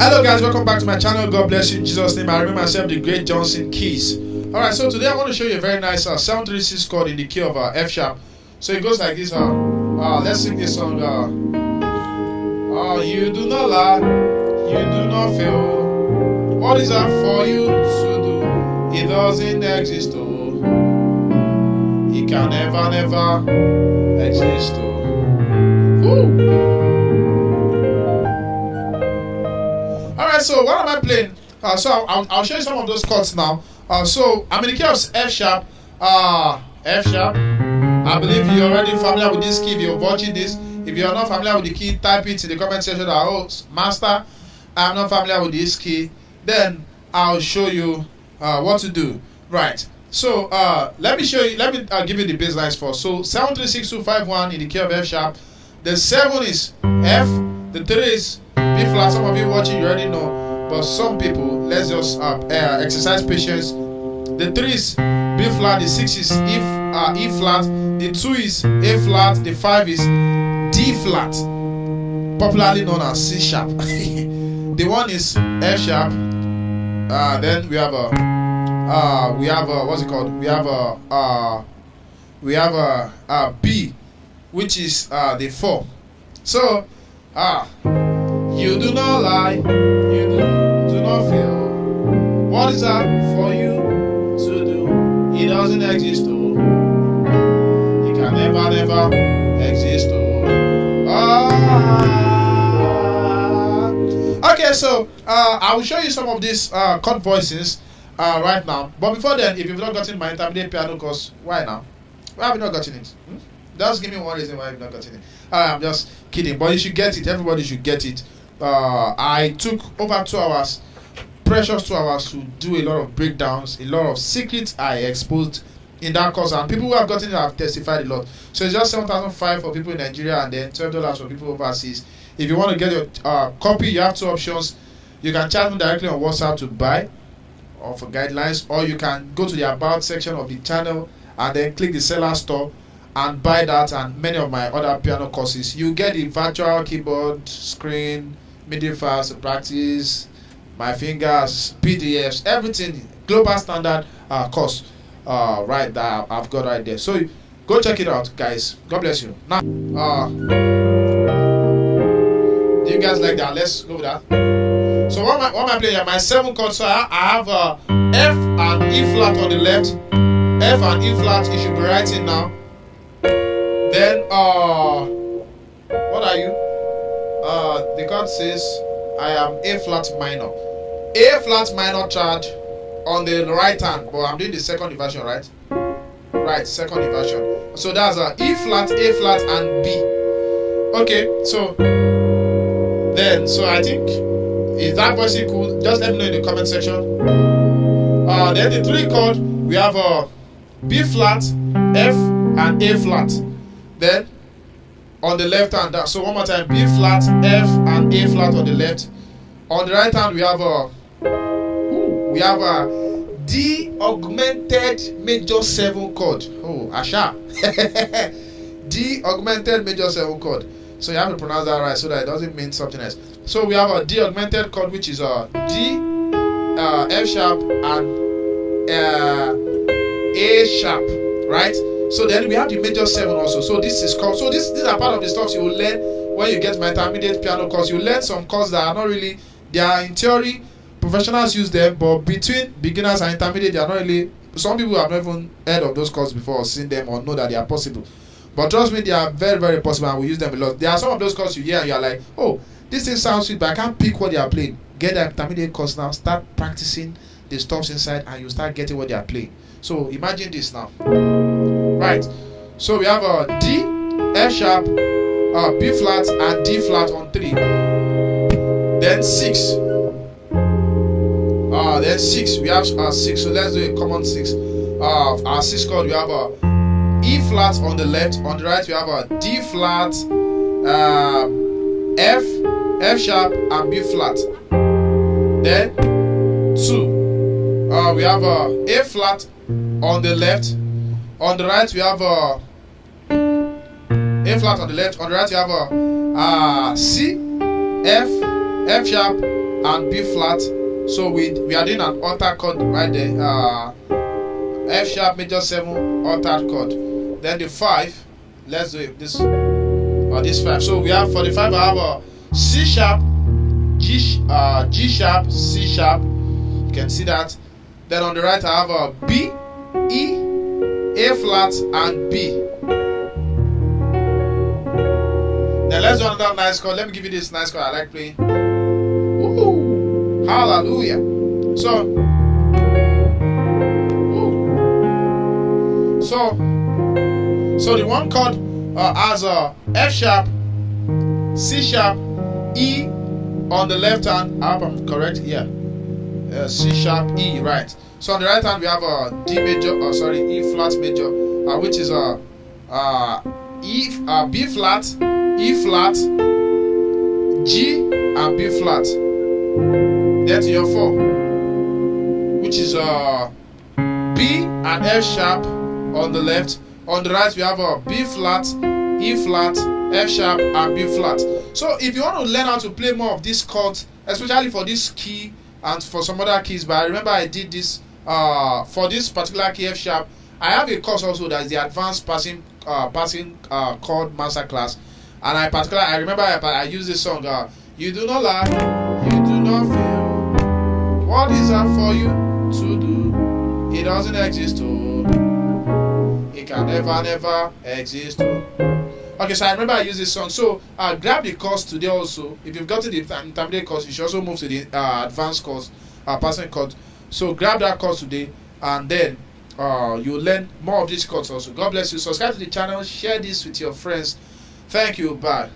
Hello guys, welcome back to my channel. God bless you in Jesus' name. I remember myself, the great Johnsonkeyz. Alright, so today I want to show you a very nice 736 chord in the key of F sharp. So it goes like this. Let's sing this song. You do not lie, you do not fail. What is that for you to do? It doesn't exist, oh. It can never exist, oh. Woo! Alright, so what am I playing? So I'll show you some of those chords now. So I'm in the key of F sharp. F sharp. I believe you're already familiar with this key if you're watching this. If you're not familiar with the key, type it in the comment section that, oh, master, I'm not familiar with this key. Then I'll show you what to do. Right. So let me show you. Let me give you the bass lines first. So 736-251 in the key of F sharp. The 7 is F. The 3 is B flat. Some of you watching, you already know. But some people, let's just exercise patience. The 3 is B flat. The 6 is E flat. The 2 is A flat. The 5 is D flat, popularly known as C sharp. The 1 is F sharp. Then we have what's it called? We have a B, which is the 4. So you do not lie, you do not fail. What is that for you to do? It doesn't exist, oh. It can never exist, oh. Okay, so I will show you some of these chord voicings right now. But before then, if you've not gotten my intermediate piano course, why now? Why have you not gotten it? Just give me one reason why you've not gotten it. I'm just kidding, but you should get it. Everybody should get it. I took over 2 hours, precious 2 hours, to do a lot of breakdowns, a lot of secrets I exposed in that course, and people who have gotten it have testified a lot. So it's just $7,500 for people in Nigeria and then $12 for people overseas. If you want to get your copy, you have 2 options. You can chat me directly on WhatsApp to buy or for guidelines, or you can go to the about section of the channel and then click the seller store and buy that and many of my other piano courses. You get the virtual keyboard, screen, MIDI files to practice, my fingers, PDFs, everything, global standard course. Right, that I've got right there. So go check it out, guys. God bless you. Now, do you guys like that? Let's go with that. So what am I playing here? My 7 chords. So I have F and E flat on the left. F and E flat. You should be writing now. Then what are you? The chord says I am A flat minor. A flat minor chord on the right hand, but I'm doing the second inversion, right? Right, second inversion. So that's E flat, A flat, and B. Okay, so then, so I think, is that voicing cool? Just let me know in the comment section. Then the 3 chord, we have B flat, F, and A flat. Then on the left hand, so one more time, B flat, F, and A flat on the left. On the right hand, we have a D augmented major 7 chord. Oh, Asha. D augmented major 7 chord. So you have to pronounce that right so that it doesn't mean something else. So we have a D augmented chord, which is D, F sharp, and A sharp, right? So then we have the major 7 also. So this is called. So these are part of the stuff you will learn when you get my intermediate piano course. You learn some chords that are not really. They are in theory. Professionals use them, but between beginners and intermediate, they are not really. Some people have not even heard of those chords before or seen them or know that they are possible. But trust me, they are very possible, and we use them a lot. There are some of those chords you hear and you are like, oh, this thing sounds sweet, but I can't pick what they are playing. Get the intermediate course now, start practicing the stops inside, and you start getting what they are playing. So imagine this now. Right. So we have a D, F sharp, B flat, and D flat on 3. Then 6. Then 6, we have 6, so let's do a common 6. Our 6 chord, we have a E flat on the left, on the right we have a D flat, F sharp, and B flat. Then 2, we have a flat on the left, on the right we have a A flat on the left, on the right you have a C, F sharp, and B flat. So we are doing an altered chord right there. F sharp major 7 altered chord. Then the 5. Let's do it. This 5. So we have for the 5 I have a C sharp, G sharp, C sharp. You can see that. Then on the right I have a B, E, A flat, and B. Then let's do another nice chord. Let me give you this nice chord I like playing. Woo! Hallelujah. So the one chord has a F sharp, C sharp, E on the left hand. I hope I'm correct. Yeah. C sharp, E, right. So on the right hand we have a D major, E flat major, which is B flat, E flat, G and B flat. Then to your 4, which is B and F sharp on the left. On the right we have a B flat, E flat, F sharp and B flat. So if you want to learn how to play more of these chords, especially for this key and for some other keys, but I remember I did this for this particular key F sharp. I have a course also that is the advanced passing chord masterclass, and I remember I used this song. You do not lie, you do not feel. What is that for you to do? It doesn't exist. It can never exist. Okay, so I remember I used this song. So grab the course today also. If you've gotten the intermediate course, you should also move to the advanced course, passing chord. So grab that course today, and then you'll learn more of these chords also. God bless you. Subscribe to the channel. Share this with your friends. Thank you. Bye.